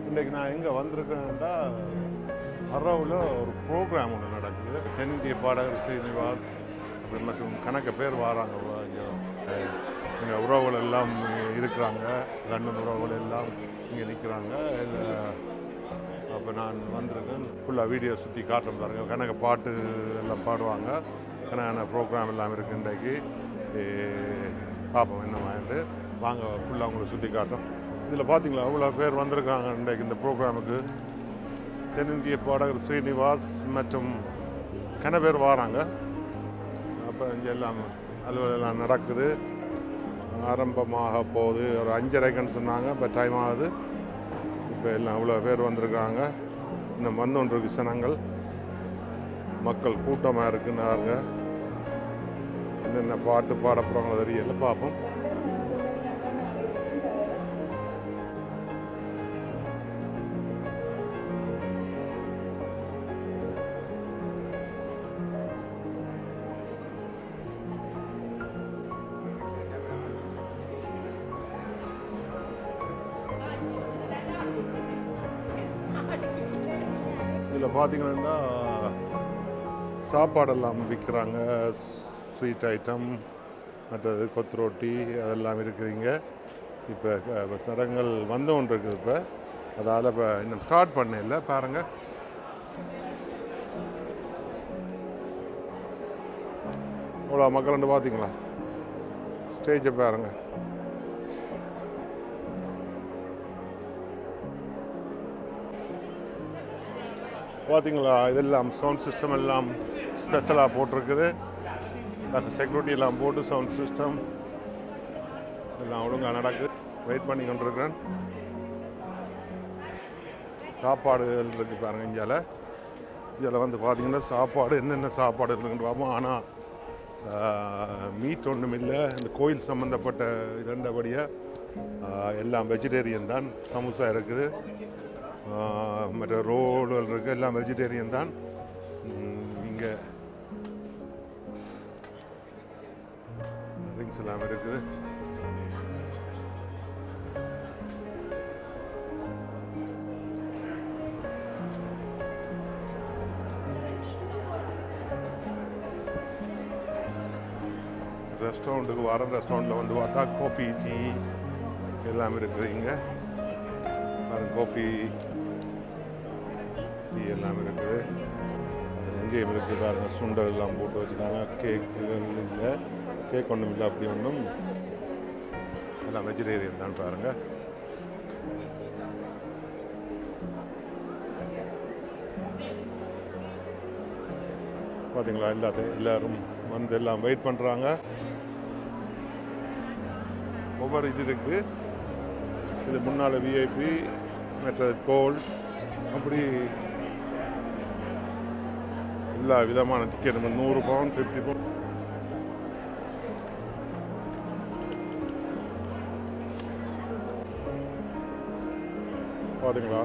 இன்றைக்கு நான் எங்கே வந்திருக்கேன்டா அரவில் ஒரு ப்ரோக்ராம் ஒன்று நடக்குது. தென்னிந்திய பாடகர் ஸ்ரீனிவாஸ் மற்றும் கணக்கு பேர் வராங்க. இங்கே உறவுகள் எல்லாம் இருக்கிறாங்க, லண்டன் உறவுகள் எல்லாம் இங்கே நிற்கிறாங்க. அப்போ நான் வந்திருக்கேன். ஃபுல்லாக வீடியோ சுற்றி காட்டுறேன் பாருங்க. கணக்கு பாட்டு எல்லாம் பாடுவாங்க. கணக்கான ப்ரோக்ராம் எல்லாம் இருக்குது. இன்றைக்கு பார்ப்போம் என்ன வாங்கிட்டு வாங்க. ஃபுல்லாக உங்களை சுற்றி காட்டுறோம். இதில் பார்த்தீங்களா அவ்வளோ பேர் வந்திருக்காங்க இன்றைக்கு இந்த ப்ரோக்ராமுக்கு. தென்னிந்திய பாடகர் ஸ்ரீனிவாஸ் மற்றும் கன பேர் வராங்க. அப்போ இங்கே எல்லாம் அலுவலெல்லாம் நடக்குது. ஆரம்பமாக போகுது. ஒரு 5:30க்குன்னு சொன்னாங்க. இப்போ டைம் ஆகுது. இப்போ எல்லாம் அவ்வளோ பேர் வந்திருக்காங்க. இன்னும் வந்துருக்கு ஜனங்கள். மக்கள் கூட்டமாக இருக்குன்னாருங்க. என்னென்ன பாட்டு பாட போகிறாங்களோ தெரியல, பார்ப்போம். இதில் பார்த்தீங்கன்னா சாப்பாடெல்லாம் விற்கிறாங்க. ஸ்வீட் ஐட்டம், மற்றது கொத்து ரொட்டி அதெல்லாம் இருக்குதுங்க. இப்போ சடங்கள் வந்து ஒன்று இருக்குது. இப்போ அதால் இப்போ இன்னும் ஸ்டார்ட் பண்ணல. பாருங்கள், இவ்வளோ மக்கள் பார்த்தீங்களா? ஸ்டேஜை பாருங்கள். பார்த்தீங்களா? இதெல்லாம் சவுண்ட் சிஸ்டம் எல்லாம் ஸ்பெஷலாக போட்டிருக்குது. அந்த செக்யூரிட்டி எல்லாம் போட்டு சவுண்ட் சிஸ்டம் எல்லாம் ஒழுங்காக நடக்குது. வெயிட் பண்ணி கொண்டிருக்கிறேன். சாப்பாடுகள் இருக்குது பாருங்கள். இதில் வந்து பார்த்தீங்கன்னா சாப்பாடு என்னென்ன சாப்பாடு இருக்குன்னு பார்ப்போம். ஆனால் மீட் ஒன்றும் இல்லை. இந்த கோயில் சம்மந்தப்பட்ட இரண்டபடியாக எல்லாம் வெஜிடேரியன் தான். சமோசா இருக்குது, மற்ற ரோடுகள் இருக்குது, எல்லாம் வெஜிடேரியன் தான். இங்கே ட்ரிங்க்ஸ் எல்லாம் இருக்குது. ரெஸ்டாரண்ட்டுக்கு வர ரெஸ்டாரண்ட்டில் வந்து பார்த்தா காஃபி, டீ எல்லாம் இருக்குது. இங்கே காஃபி, டீ எல்லாம் இருக்குது. எங்கேயும் இருக்குது பாருங்க. சுண்டல் எல்லாம் போட்டு வச்சுருக்காங்க. கேக்குகள் இல்லை, கேக் ஒன்றும் இல்லை, அப்படி ஒன்றும் எல்லாம் வெஜிடேரியன் தான் பாருங்கள். பார்த்தீங்களா? எல்லோரும் வந்து எல்லாம் வெயிட் பண்ணுறாங்க. ஒவ்வொரு இது இருக்குது. இது முன்னால் விஐபி, மற்றது கோல்ட், அப்படி எல்லா விதமான டிக்கெட். 100 pound, 50 pound. பார்த்தீங்களா?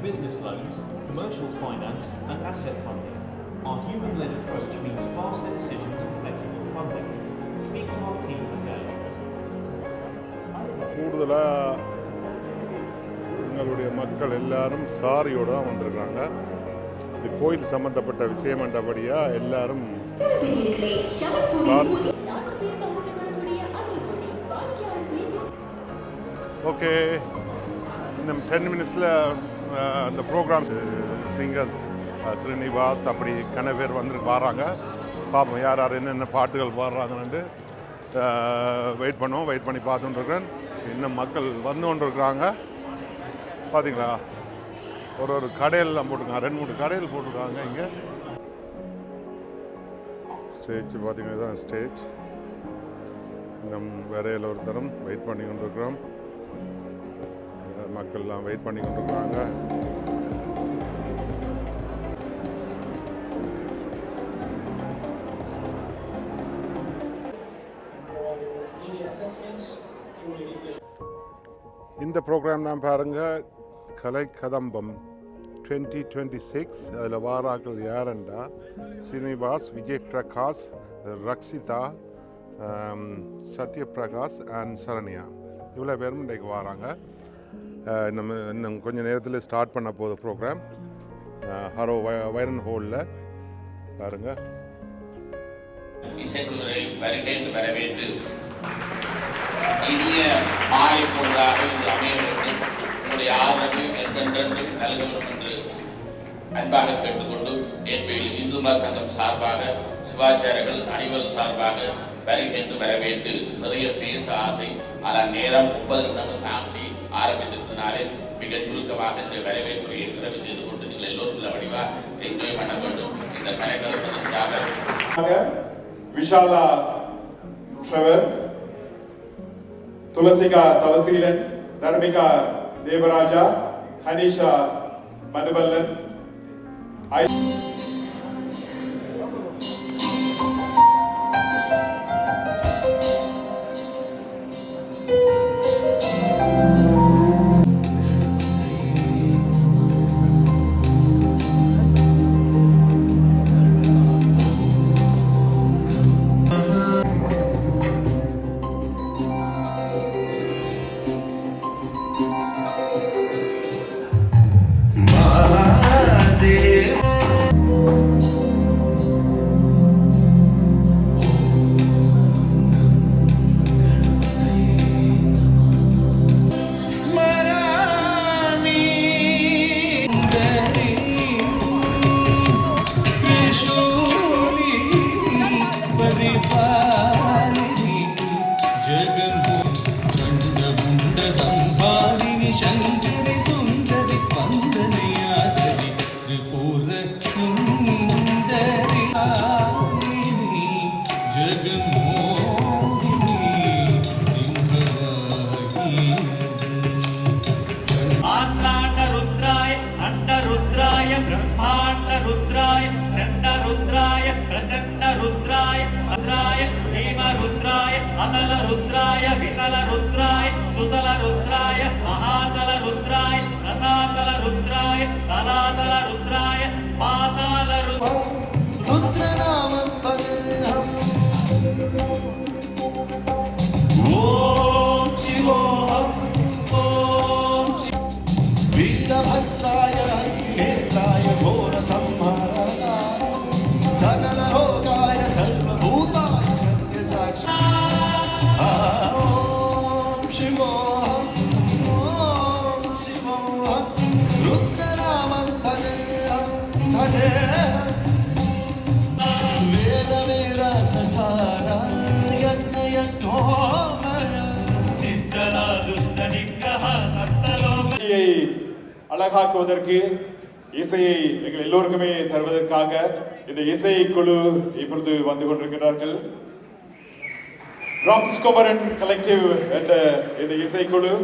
Business loans, commercial finance and asset funding. Our human-led approach means faster decisions and flexible funding. Speak to our team today. கூடுதலாக எங்களுடைய மக்கள் எல்லாரும் சாரியோடு தான் வந்திருக்காங்க. இது கோயில் சம்பந்தப்பட்ட விஷயம் என்றபடியாக எல்லாரும் ஓகே. இன்னும் 10 மினிட்ஸில் அந்த ப்ரோக்ராம் சிங்கர்ஸ் ஸ்ரீனிவாஸ் அப்படி கன பேர் வராங்க. பார்ப்போம் யார் யார் என்னென்ன பாட்டுகள் பாடுறாங்கன்னு. வெயிட் பண்ணுவோம். வெயிட் பண்ணி பார்த்துட்டுருக்கேன். இன்னும் மக்கள் வந்து கொண்டு இருக்கிறாங்க. பார்த்தீங்களா? ஒரு கடையெல்லாம் போட்டிருக்காங்க. 2-3 கடையில் போட்டிருக்காங்க. இங்கே ஸ்டேஜ் பார்த்தீங்கன்னா தான் ஸ்டேஜ். இன்னும் வேறையில் ஒருத்தரும் வெயிட் பண்ணி கொண்டிருக்கிறோம். மக்கள்லாம் வெயிட் பண்ணி கொண்டிருக்கிறாங்க. இந்த ப்ரோக்ராம் தான் பாருங்கள், கலை கதம்பம் 2026. அதில் வாராக்கள் யாருண்டா ஸ்ரீனிவாஸ், விஜய் பிரகாஷ், ரக்ஷிதா, சத்யபிரகாஷ் அண்ட் சரண்யா. இவ்வளோ பேரும் இன்றைக்கு வராங்க. இன்னும் கொஞ்சம் நேரத்தில் ஸ்டார்ட் பண்ண போகுது ப்ரோக்ராம். ஹரோ வைரன் ஹோலில் பாருங்கள். இசைக்குழுவினரின் வருகை என்று வரவேற்று இனிய மாலை பொழுதாக இது அமைய வேண்டும், உங்களுடைய ஆதரவு என்றென்றென்று நல்க வேண்டும் என்று அன்பாக கேட்டுக்கொண்டு ஏற்பேயில் இந்து மத சங்கம் சார்பாக சிவாச்சாரியர்கள் அனைவரும் சார்பாக வருகை என்று வரவேற்று நிறைய பேச ஆசை. ஆனால் நேரம் 30 நிமிடங்கள் தாண்டி ஆரம்பித்திருந்தனாலே மிக சுருக்கமாக இந்த வரவேற்புரையை நிறைவு செய்து கொண்டு நீங்கள் எல்லோரும் இந்த வடிவா என்ஜாய் பண்ண வேண்டும். இந்த கலைக்கதற்காக விஷாலா ட்ரெவர், துளசிகா தவசீலன், தர்மிகா தேவராஜா, ஹனிஷா மனுவல்லன், அழகாக்குவதற்கு இசையை எங்கள் எல்லோருக்குமே தருவதற்காக இந்த இசை குழு இப்பொழுது வந்து கொண்டிருக்கிறார்கள். ராம்ஸ் குமரன் கலெக்டிவ் என்ற இந்த இசைக்குழு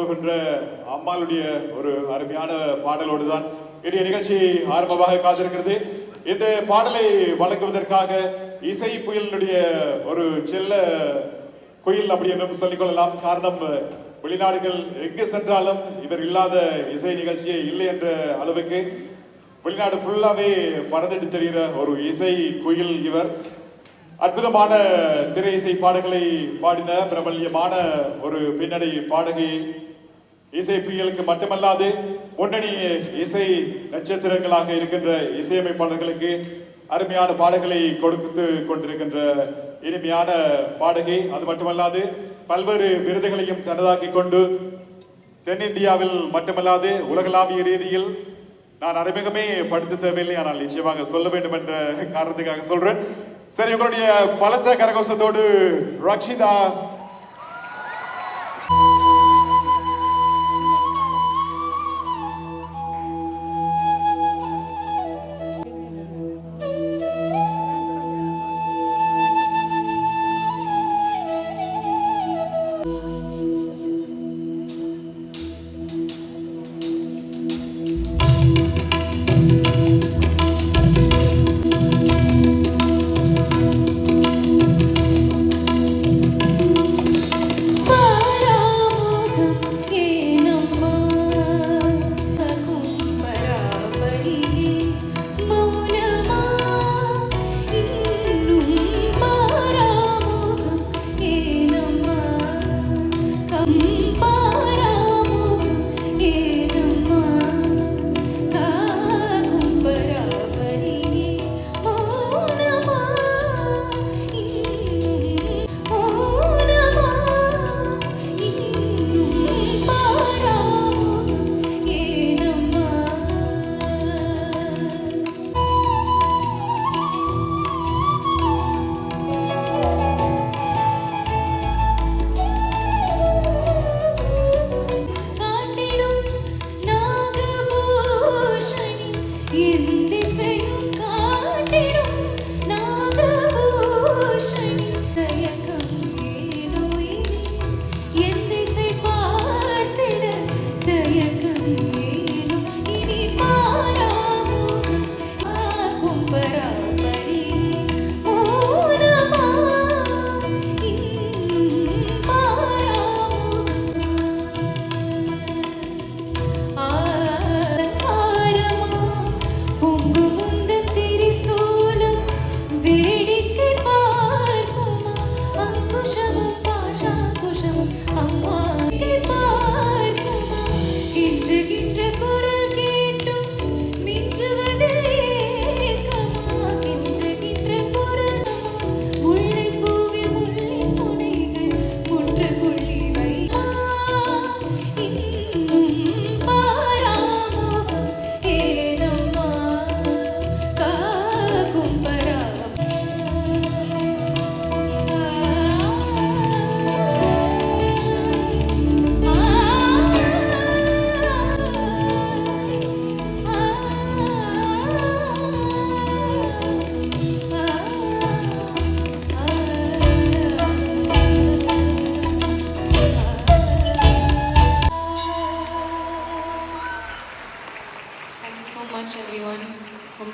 போகின்ற அம்மாளுடைய ஒரு அருமையான பாடலோடு தான் இன்றைய நிகழ்ச்சி ஆரம்பமாக காத்திருக்கிறது. இந்த பாடலை வழங்குவதற்காக இசை புயலினுடைய ஒரு செல்ல குயில் அப்படி என்றும் சொல்லிக்கொள்ளலாம். காரணம், வெளிநாடுகள் எங்கு சென்றாலும் இவர் இல்லாத இசை நிகழ்ச்சியே இல்லை என்ற அளவுக்கு வெளிநாடு ஃபுல்லாவே பறந்துட்டு தெரிகிற ஒரு இசை குயில் இவர். அற்புதமான திரை இசை பாடல்களை பாடின பிரபல்யமான ஒரு பின்னணி பாடகி. இசை புயலுக்கு மட்டுமல்லாது முன்னணி இசை நட்சத்திரங்களாக இருக்கின்ற இசையமைப்பாளர்களுக்கு அருமையான பாடல்களை கொடுத்து கொண்டிருக்கின்ற இனிமையான பாடகி. அது மட்டுமல்லாது பல்வேறு விருதுகளையும் தனதாக்கி கொண்டு தென்னிந்தியாவில் மட்டுமல்லாது உலகளாவிய ரீதியில் நான் அறிமுகமே படுத்த தேவையில்லை, ஆனால் நிச்சயமாக சொல்ல வேண்டும் என்ற காரணத்துக்காக சொல்றேன். சரி, உங்களுடைய பலத்த கரகோஷத்தோடு ரக்ஷிதா.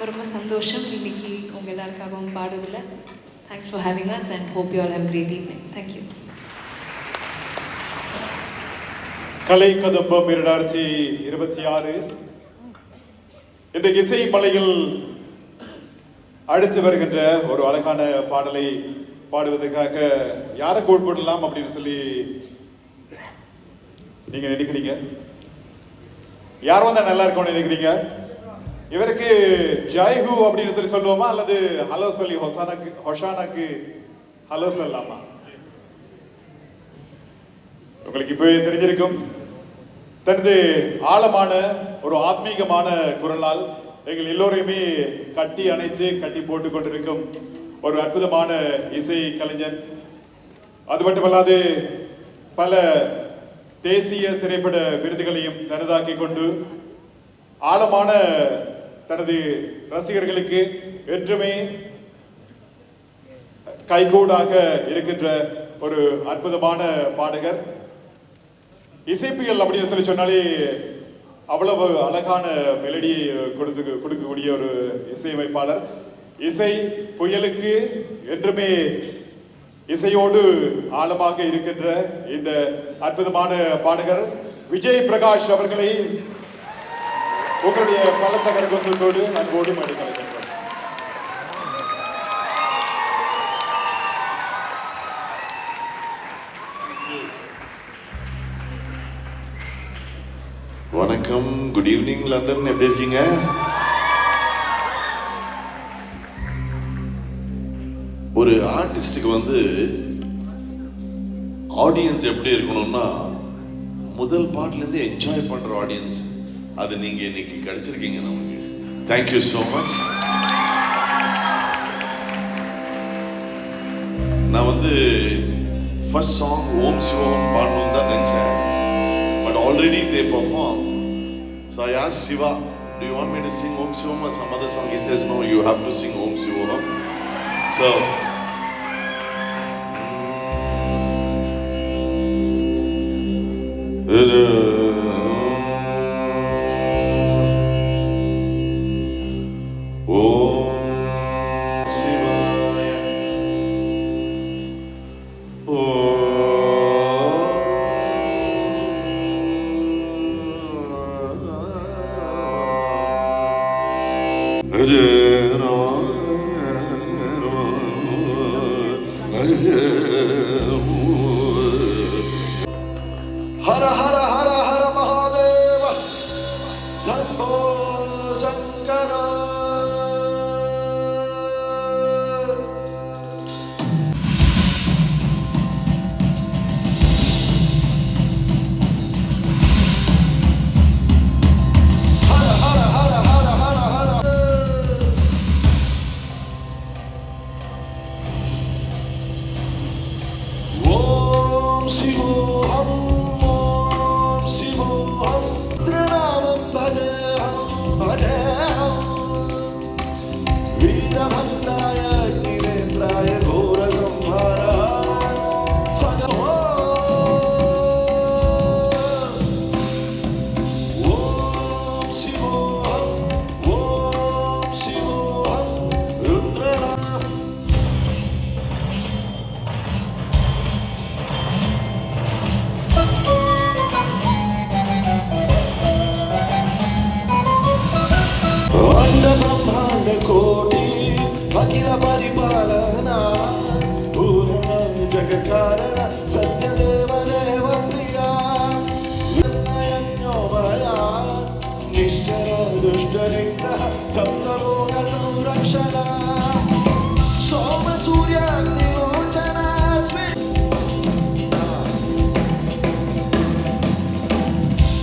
ரொம்ப சந்தோஷம் இன்னைக்கு உங்க எல்லாருக்காகவும் பாடுவதில். Thanks for having us and hope you all have great evening. Thank you. Kalai Kadambam 2026 இந்த இசை மலையில் அடுத்து வருகின்ற ஒரு அழகான பாடலை பாடுவதற்காக யாரை கூப்பிடலாம் அப்படின்னு சொல்லி நீங்க நினைக்கிறீங்க? யார் வந்தா நல்லா இருக்கும்னு நினைக்கிறீங்க? இவருக்கு ஜாய்ஹூ அப்படின்னு சொல்லி சொல்லுவோமா, அல்லது ஹலோ சொல்லி ஹொஷானாக்கு ஹலோ சொல்லலாமா? உங்களுக்கு இப்பவே தெரிஞ்சிருக்கும். தனது ஆழமான ஒரு ஆத்மீகமான குரலால் எங்கள் எல்லோரையுமே கட்டி அணைத்து கட்டி போட்டுக் கொண்டிருக்கும் ஒரு அற்புதமான இசை கலைஞர். அது மட்டுமல்லாது பல தேசிய திரைப்பட விருதுகளையும் தனதாக்கி கொண்டு ஆழமான தனது ரசிகர்களுக்கு என்றுமே கைகூடாக இருக்கின்ற ஒரு அற்புதமான பாடகர். இசைப்புயல் அப்படின்னு சொல்லி சொன்னாலே அவ்வளவு அழகான மெலடியை கொடுக்கக்கூடிய ஒரு இசையமைப்பாளர். இசை புயலுக்கு என்றுமே இசையோடு ஆழமாக இருக்கின்ற இந்த அற்புதமான பாடகர் விஜய் பிரகாஷ் அவர்களை உங்களுடைய பலத்த கரகோஷத்தோடு அன்போடு மடிக்கலைக்கின்றோம். வணக்கம், குட் ஈவினிங் லண்டன், எப்படி இருக்கீங்க? ஒரு ஆர்டிஸ்டுக்கு வந்து ஆடியன்ஸ் எப்படி இருக்கணும்னா முதல் பாட்டுலேருந்து என்ஜாய் பண்ற ஆடியன்ஸ், அது நீங்க இன்னைக்கு கிடைச்சிருக்கீங்க நமக்கு. Thank you so much. நான் வந்து ஃபர்ஸ்ட் சாங் ஓம் சிவம் பாடணும்னு தான் நினைச்சேன். But already they perform. So I asked Siva, do you want me to sing Om Shivam or some other song? He says, no, you have to sing Om Shivam. So, Hara Hara Hara Hara Mahadeva Shambho Shankara. Hara Hara Hara Hara Hara Hara. Om Shivoham, Om Shivoham, Trinamam Bhajeham, Bhajeham, Veerabhandraya, Nirendraya, Ghora Samhara, Sajamo. Om Shivoham, Om Shivoham, Rudranam. Anda Brahmanda Koti, Akila Paripalana, Purana Jagatkarana, Satyadeva Deva Priya, Nayanyomaya, Nishchara Dushtanikra, Samtaloka Samrakshana, Soma Surya Nirochana,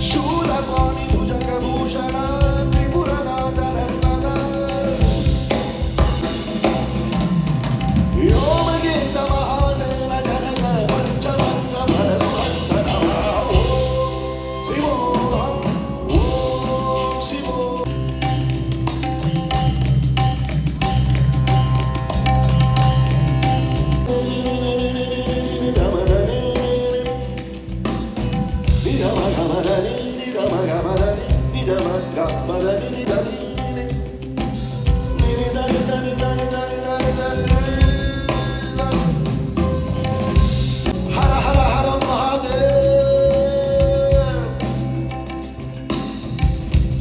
Shula Pani Bhujaka Bhushana, Hara Hara Hara Mahadev,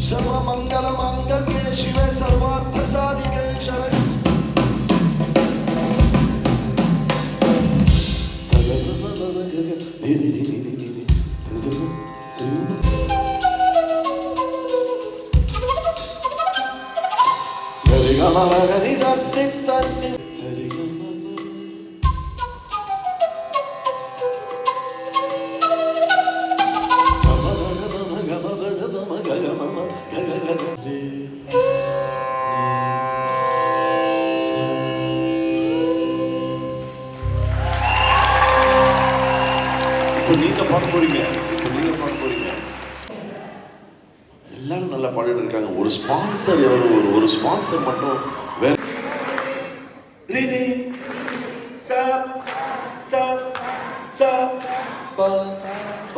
Sarva Mangala Mangalye Shive Sarvartha Sadike Sharani. நீங்க பாட போறீங்க, எல்லாரும் நல்லா பாடிட்டு இருக்காங்க. ஒரு sponsor ஒரு sponsor மட்டும் வேற. ரினி ச ச ச ப ப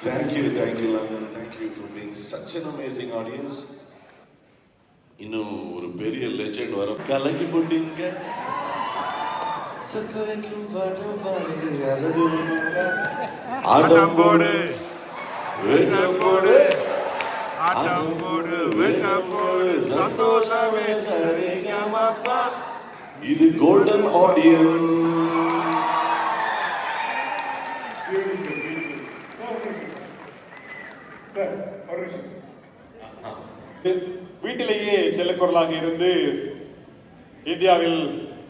Thank you, London. Thank you for being such an amazing audience. இன்னும் ஒரு பெரிய லெஜெண்ட் வர கலக்கி போட்டீங்க சக்க வைக்கும் பாட்டம் பாடி ஆட்டம் போடு வேட்டம் போடு ஆட்டம் போடு வேட்டம் போடு சந்தோஷமே சரிகமப்பா இது கோல்டன் ஆடியன்ஸ். வீட்டிலேயே செல்லக்குரலாக இருந்து இந்தியாவில்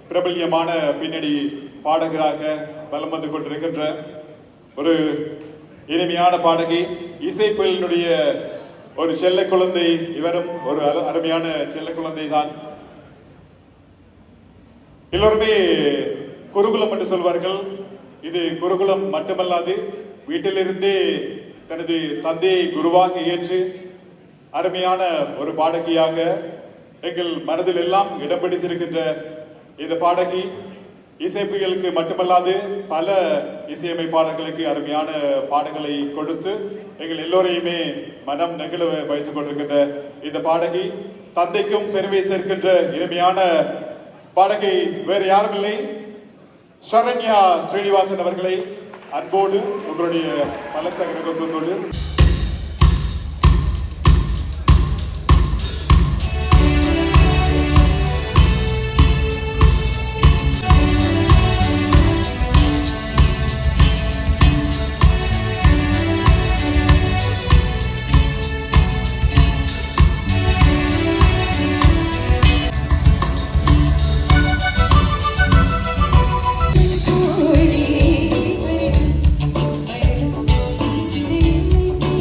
பிரபல்யமான பின்னணி பாடகராக வலம் வந்து கொண்டிருக்கின்ற ஒரு இனிமையான பாடகி, இசைப்புயலினுடைய ஒரு செல்ல குழந்தை. இவரும் ஒரு அருமையான செல்ல குழந்தை தான். எல்லோருமே குருகுலம் என்று சொல்வார்கள். இது குருகுலம் மட்டுமல்லாது வீட்டிலிருந்தே தனது தந்தையை குருவாக ஏற்று அருமையான ஒரு பாடகியாக எங்கள் மனதில் எல்லாம் இடம் பிடித்திருக்கின்ற இந்த பாடகி இசைப்புயலுக்கு மட்டுமல்லாது பல இசையமைப்பாளர்களுக்கு அருமையான பாடல்களை கொடுத்து எங்கள் எல்லோரையுமே மனம் நெகிழ வைத்துக் கொண்டிருக்கின்ற இந்த பாடகி, தந்தைக்கும் பெருமை சேர்க்கின்ற இனிமையான பாடகி வேறு யாரும் இல்லை, சரண்யா ஸ்ரீனிவாசன் அவர்களை அன்போடு உங்களுடைய பலத்த கரகோஷத்தோடு Thank you.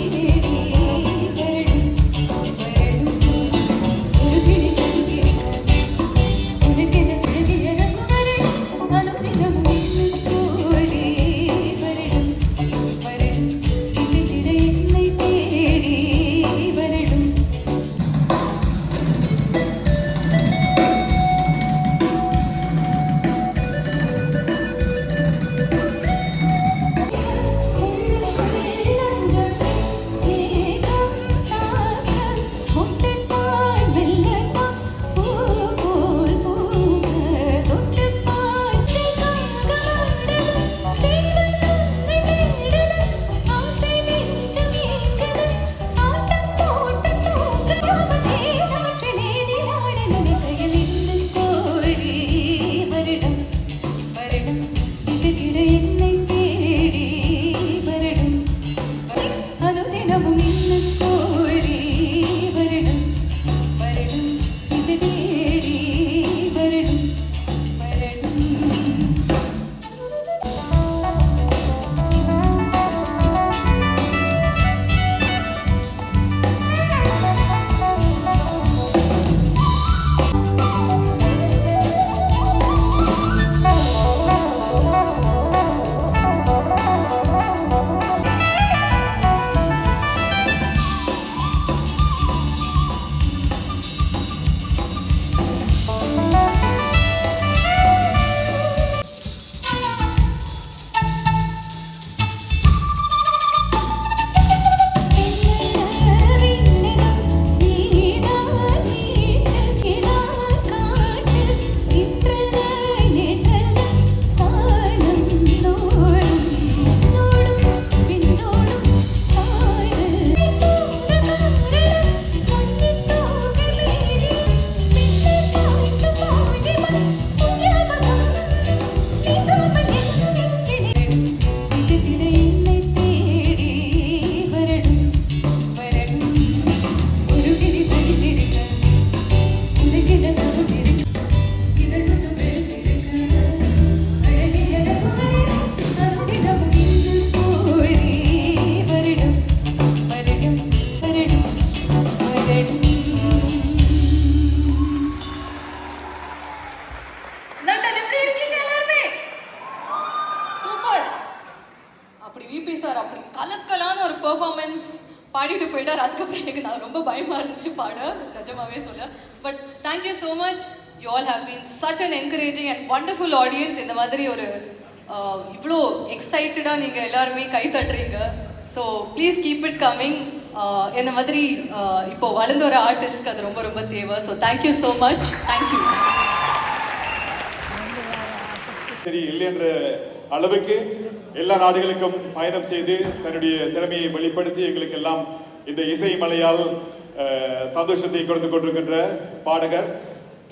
நிஜமாவே சொல்ல. But thank you so much. You all have been such an encouraging and wonderful audience. இந்த மாதிரி ஒரு இவ்வளோ எக்ஸைட்டடாக நீங்கள் எல்லாருமே கை தட்டுறீங்க. So please keep it coming. இந்த மாதிரி இப்போ வளர்ந்து வர ஆர்டிஸ்ட்க்கு அது ரொம்ப ரொம்ப தேவை. So thank you so much. Thank you. சரி இல்லை என்ற அளவுக்கு எல்லா நாடுகளுக்கும் பயணம் செய்து தன்னுடைய திறமையை வெளிப்படுத்தி எங்களுக்கு எல்லாம் இந்த இசை மலையால் சந்தோஷத்தை கொடுத்து கொண்டிருக்கின்ற பாடகர்.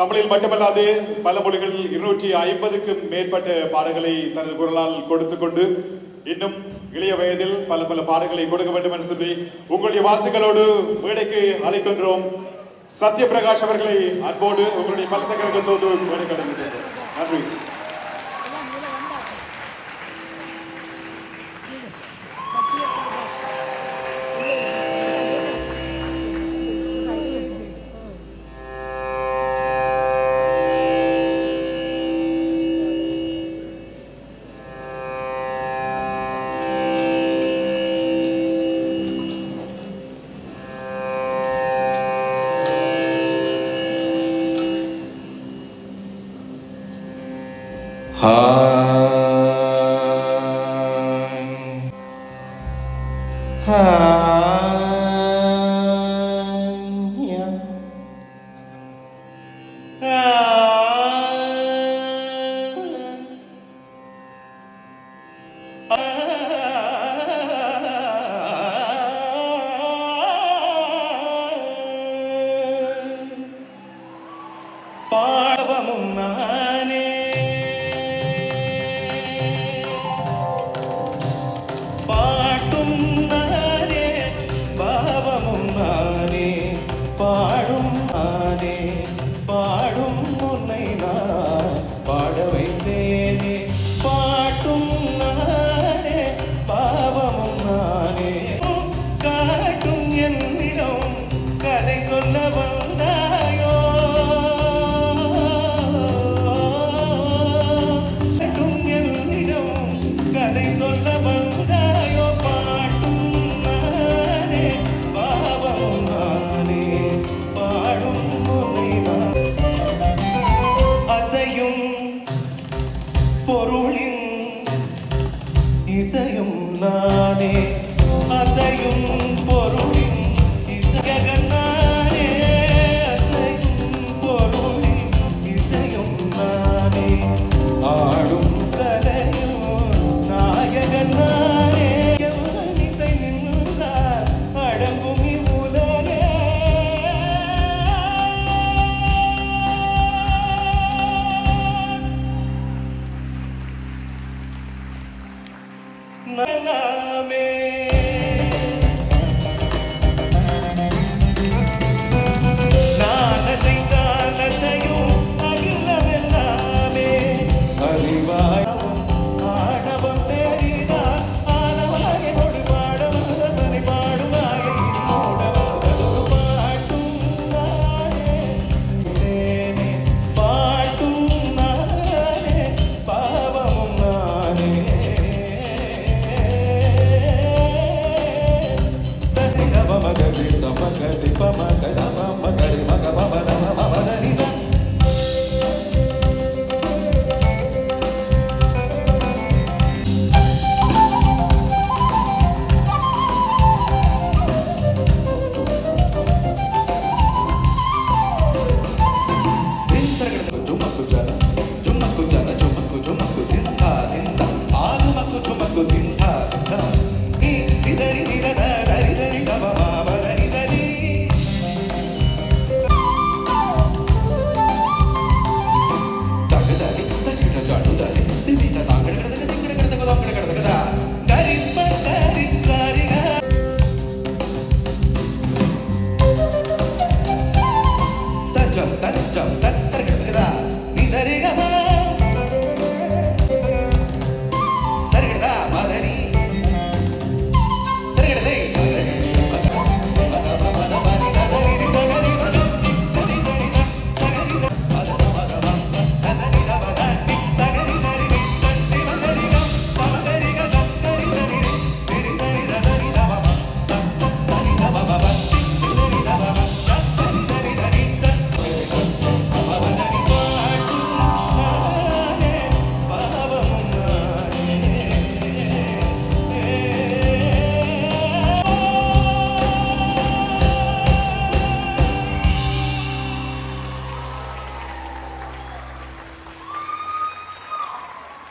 தமிழில் மட்டுமல்லாது பல மொழிகள் 250க்கும் மேற்பட்ட பாடல்களை தனது குரலால் கொடுத்து கொண்டு இன்னும் இளைய வயதில் பல பல பாடல்களை கொடுக்க வேண்டும் என்று சொல்லி உங்களுடைய வாழ்த்துக்களோடு மேடைக்கு அழைக்கின்றோம். சத்யபிரகாஷ் அவர்களை அன்போடு உங்களுடைய பலத்த கரகத்தோடு மேடைக்கு அழைக்கின்றோம். நன்றி. பாவமும் நானே பாட்டும் நானே பாவமும் நானே பாடும் நானே பாடும் உன்னை நான் பாட வைத்தேனே பாட்டும் நானே பாவமும் நானே காட்டும் என்னிடம் கதை சொல்ல வந்தாயோ கதை சொல்ல வந்தாயோ பாட்டும் நானே பாவம் நானே பாடும் உன்னை நான் அசையும் பொருளின் இசையும் நானே அசையும் பொருளின் இசையகன் நானே அசையும் பொருளின் இசையும் நானே ஆடும் கலையும் நாயகன் நானே எவன் இசை நின்றார் அடங்கும் இவ்வுலகே நாமே நானதையும் அகிலமெல்லாமே அறிவாயும் ஆடவம் பெரிதா ஆனவாயை கொடு பாடவதனை பாடுவாயை மூடவதொரு பாட்டும் நானே தேனே பாட்டும் நானே பாவமும் நானே மகதி சமகதி பமகத மகரி மக பமத மமதனித ஜுமக்கு ஜன ஜுமக்கு ஜன ஜுமக்கு ஜுமக்கு திந்தா திந்தா ஆதுமக்கு ஜுமக்கு திந்தா திந்தா நீ திதரி நிரத தரி தரி தவ மாமதனி தரி தகதரி தகிட ஜாடுதரி திவித தாங்கட கடக திங்கட கடக தாங்கட கடக தா தரி பதரி தரிக தஜம் தஜம் தத்தர கடக தா நீ தரிகமா தரிகடா மதனி தரிகடதை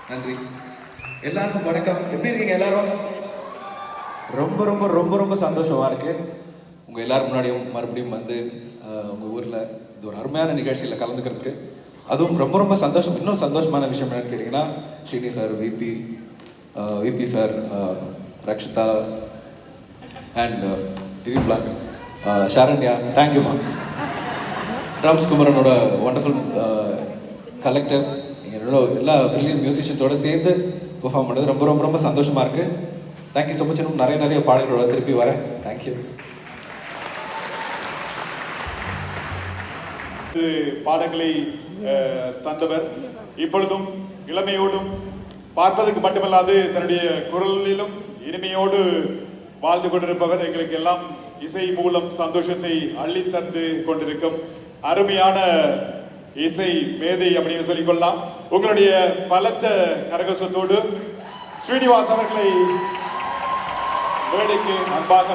நன்றி. எல்லாருக்கும் வணக்கம். எப்படி இருக்கீங்க எல்லாரும்? ரொம்ப ரொம்ப ரொம்ப ரொம்ப சந்தோஷமா இருக்கு உங்க எல்லாரும் முன்னாடியும் மறுபடியும் வந்து உங்க ஊர்ல இது ஒரு அருமையான நிகழ்ச்சியில் கலந்துக்கிறதுக்கு. அதுவும் ரொம்ப ரொம்ப சந்தோஷம். இன்னும் சந்தோஷமான விஷயம் என்னன்னு கேட்டிங்கன்னா, Srini sir, VP sir, Rakshita and Dileep பிளாக், ஷரண்யா, தேங்க்யூமா. ட்ரம்ஸ் குமரனோட ஒண்டர்ஃபுல் கலெக்டர், என்னோட எல்லா பிரில்லியன் மியூசிஷியன்ஸோட சேர்ந்து பெர்ஃபார்ம் பண்ணுறது ரொம்ப ரொம்ப ரொம்ப சந்தோஷமாக இருக்குது. Thank you so much. இன்னும் நிறைய பாடல்களோட திருப்பி வரேன். தேங்க்யூ. பாடங்களை தந்தவர், இப்பொழுதும் இளமையோடும் பார்ப்பதற்கு மட்டுமல்லாது தன்னுடைய குரலிலும் இனிமையோடு வாழ்ந்து கொண்டிருப்பவர், எங்களுக்கு எல்லாம் இசை மூலம் சந்தோஷத்தை அள்ளி தந்து கொண்டிருக்கும் அருமையான இசை மேதை அப்படின்னு சொல்லிக்கொள்ளலாம். உங்களுடைய பலத்த கரகோஷத்தோடு ஸ்ரீனிவாஸ் அவர்களை மேடைக்கு அன்பாக